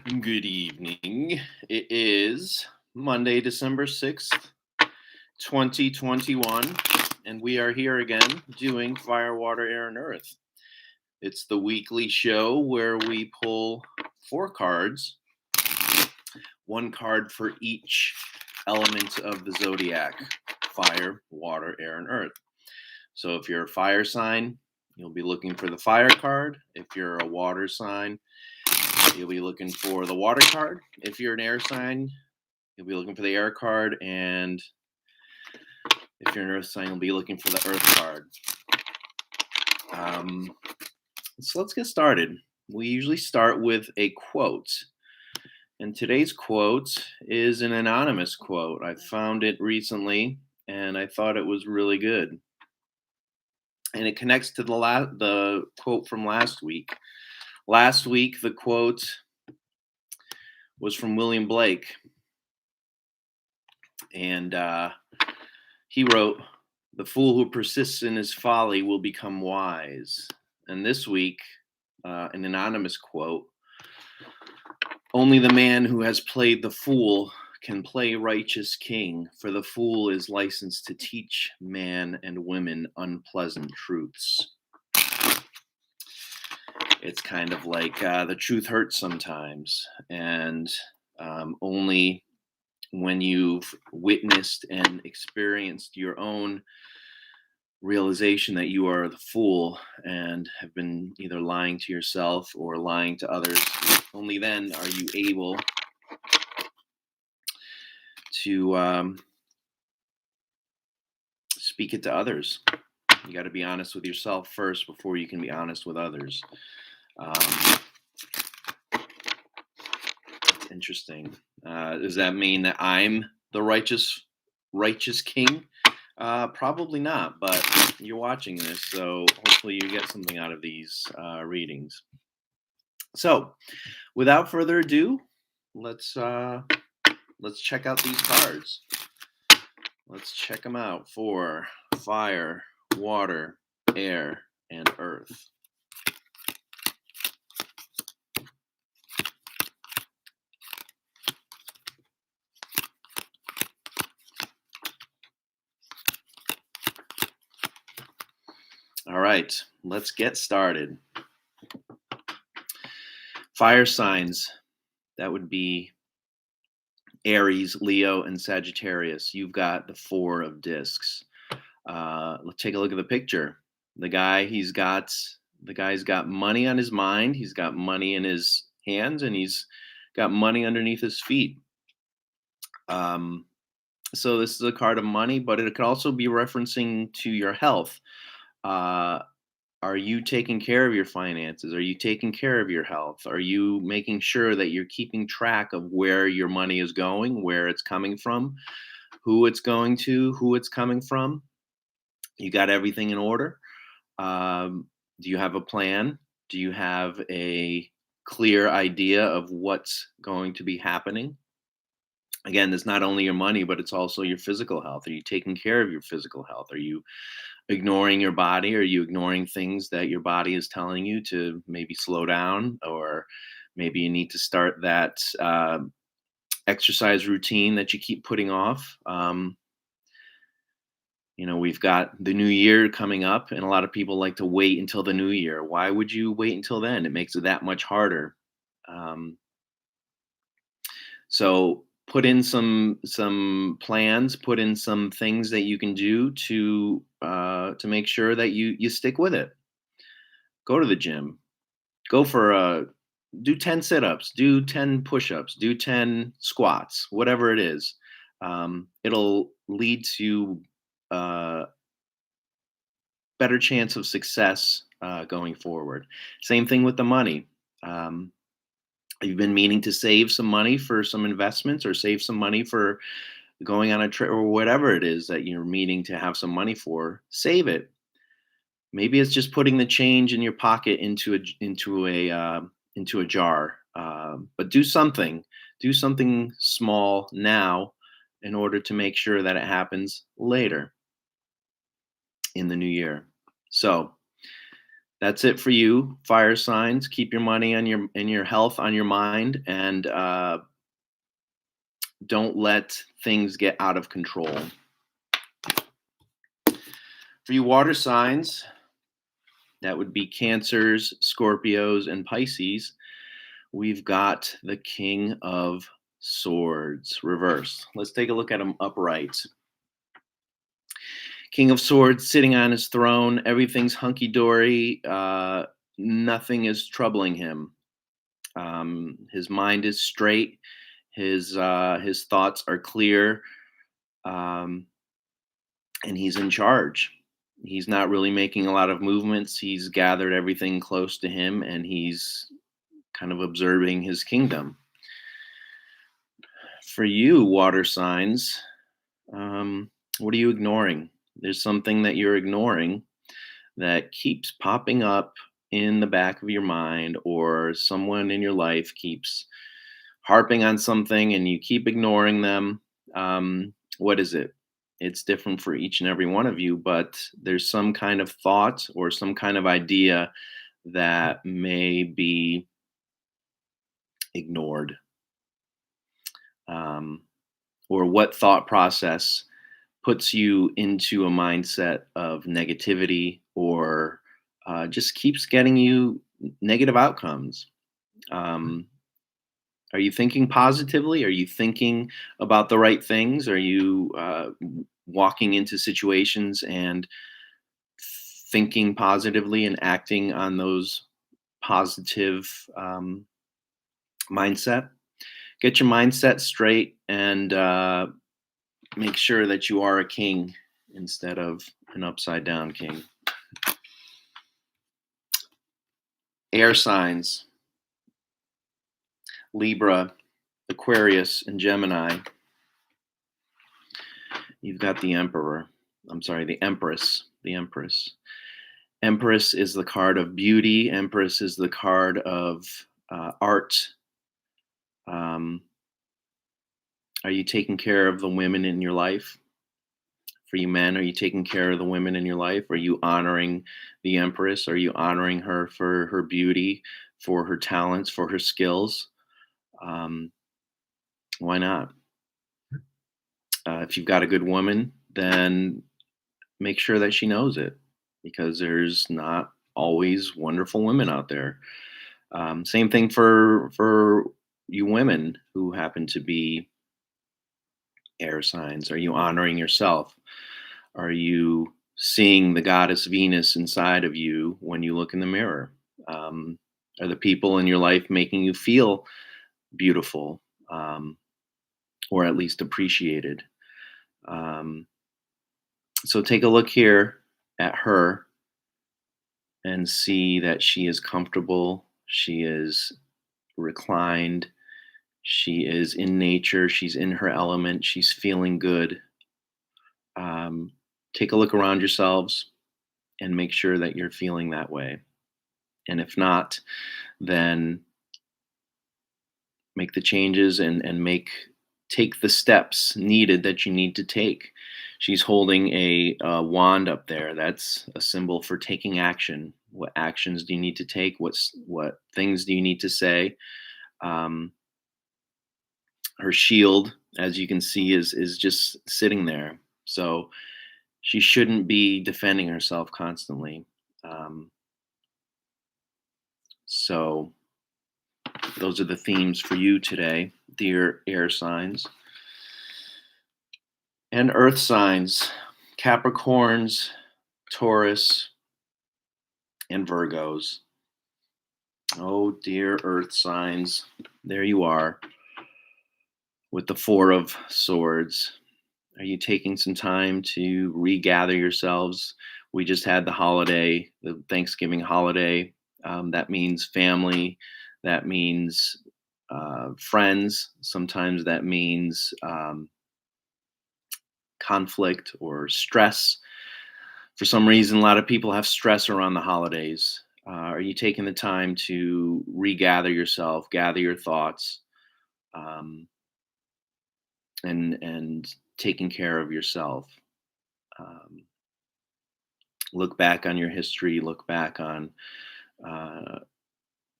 Good evening. It is Monday, December 6th, 2021, and we are here again doing Fire, Water, Air, and Earth. It's the weekly show where we pull four cards, one card for each element of the Zodiac: fire, water, air, and earth. So if you're a fire sign, you'll be looking for the fire card. If you're a water sign, you'll be looking for the water card. If you're an air sign, you'll be looking for the air card. And if you're an earth sign, you'll be looking for the earth card. So let's get started. We usually start with a quote. And today's quote is an anonymous quote. I found it recently and I thought it was really good. And it connects to the quote from last week. Last week, the quote was from William Blake. And he wrote, "The fool who persists in his folly will become wise." And this week, an anonymous quote: "Only the man who has played the fool can play righteous king, for the fool is licensed to teach man and women unpleasant truths." It's kind of like the truth hurts sometimes, and only when you've witnessed and experienced your own realization that you are the fool and have been either lying to yourself or lying to others, only then are you able to speak it to others. You got to be honest with yourself first before you can be honest with others. Interesting. Does that mean that I'm the righteous king? Probably not, but you're watching this, so hopefully you get something out of these readings. So, without further ado, let's check out these cards. Let's check them out for fire, water, air, and earth. All right, let's get started. Fire signs, that would be Aries, Leo, and Sagittarius. You've got the Four of Discs. Let's take a look at the picture. The guy's got money on his mind. He's got money in his hands, and he's got money underneath his feet. So this is a card of money, but it could also be referencing to your health. Are you taking care of your finances? Are you taking care of your health? Are you making sure that you're keeping track of where your money is going, where it's coming from, who it's going to, who it's coming from? You got everything in order? Do you have a plan? Do you have a clear idea of what's going to be happening? Again, it's not only your money, but it's also your physical health. Are you taking care of your physical health? Are you ignoring your body? Are you ignoring things that your body is telling you to maybe slow down? Or maybe you need to start that exercise routine that you keep putting off. We've got the new year coming up, and a lot of people like to wait until the new year. Why would you wait until then? It makes it that much harder. So put in some plans, put in some things that you can do to make sure that you stick with it. Go to the gym. Go for do 10 sit-ups, do 10 push-ups, do 10 squats, whatever it is. It'll lead to better chance of success going forward. Same thing with the money. You've been meaning to save some money for some investments or save some money for going on a trip or whatever it is that you're meaning to have some money for. Save it. Maybe it's just putting the change in your pocket into a jar. But do something small now in order to make sure that it happens later in the new year. So That's it for you, fire signs. Keep your money on your and your health on your mind, and don't let things get out of control. For you water signs, that would be Cancers, Scorpios, and Pisces. We've got the King of Swords reversed. Let's take a look at him upright. King of Swords sitting on his throne. Everything's hunky dory. Nothing is troubling him. His mind is straight. His thoughts are clear, um, and he's in charge. He's not really making a lot of movements. He's gathered everything close to him, and he's kind of observing his kingdom. For you, water signs, what are you ignoring? There's something that you're ignoring that keeps popping up in the back of your mind, or someone in your life keeps harping on something and you keep ignoring them. What is it? It's different for each and every one of you, but there's some kind of thought or some kind of idea that may be ignored. Or what thought process puts you into a mindset of negativity, or just keeps getting you negative outcomes. Um, are you thinking positively? Are you thinking about the right things? Are you walking into situations and thinking positively and acting on those positive mindset? Get your mindset straight, and make sure that you are a king instead of an upside down king. Air signs: Libra, Aquarius, and Gemini. You've got the Emperor. I'm sorry, the Empress. The Empress. Empress is the card of beauty. Empress is the card of art. Um, are you taking care of the women in your life? For you men, are you taking care of the women in your life? Are you honoring the Empress? Are you honoring her for her beauty, for her talents, for her skills? Um, why not? If you've got a good woman, then make sure that she knows it, because there's not always wonderful women out there. Same thing for you women who happen to be air signs. Are you honoring yourself? Are you seeing the goddess Venus inside of you when you look in the mirror? Are the people in your life making you feel beautiful, um, or at least appreciated? Um, so take a look here at her and see that she is comfortable, she is reclined, she is in nature, she's in her element, she's feeling good. Um, take a look around yourselves and make sure that you're feeling that way. And if not, then make the changes, and take the steps needed that you need to take. She's holding a wand up there. That's a symbol for taking action. What actions do you need to take? What things do you need to say? Um, her shield, as you can see, is just sitting there. So she shouldn't be defending herself constantly. Um, so those are the themes for you today, dear air signs. And earth signs: Capricorns, Taurus, and Virgos. Oh, dear earth signs, there you are with the Four of Swords. Are you taking some time to regather yourselves? We just had the holiday, the Thanksgiving holiday. That means family, that means friends. Sometimes that means conflict or stress. For some reason, a lot of people have stress around the holidays. Are you taking the time to regather yourself, gather your thoughts, um, and taking care of yourself? Um, Look back on your history, look back on uh,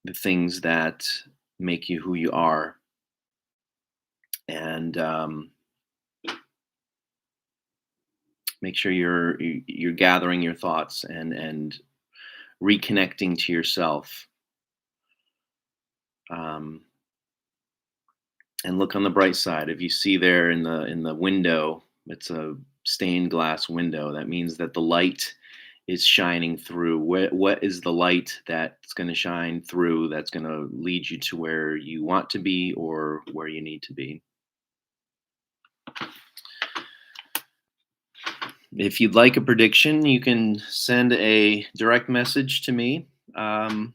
the things that make you who you are, and make sure you're gathering your thoughts and reconnecting to yourself. Um, and look on the bright side. If you see there in the window, it's a stained glass window. That means that the light is shining through. What is the light that's going to shine through? That's going to lead you to where you want to be or where you need to be. If you'd like a prediction, you can send a direct message to me, and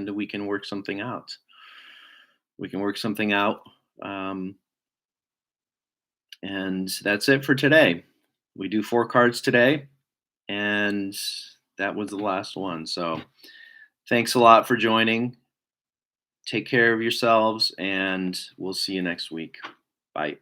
we can work something out. We can work something out. Um, and that's it for today. We do 4 cards today, and that was the last one. So thanks a lot for joining. Take care of yourselves, and we'll see you next week. Bye.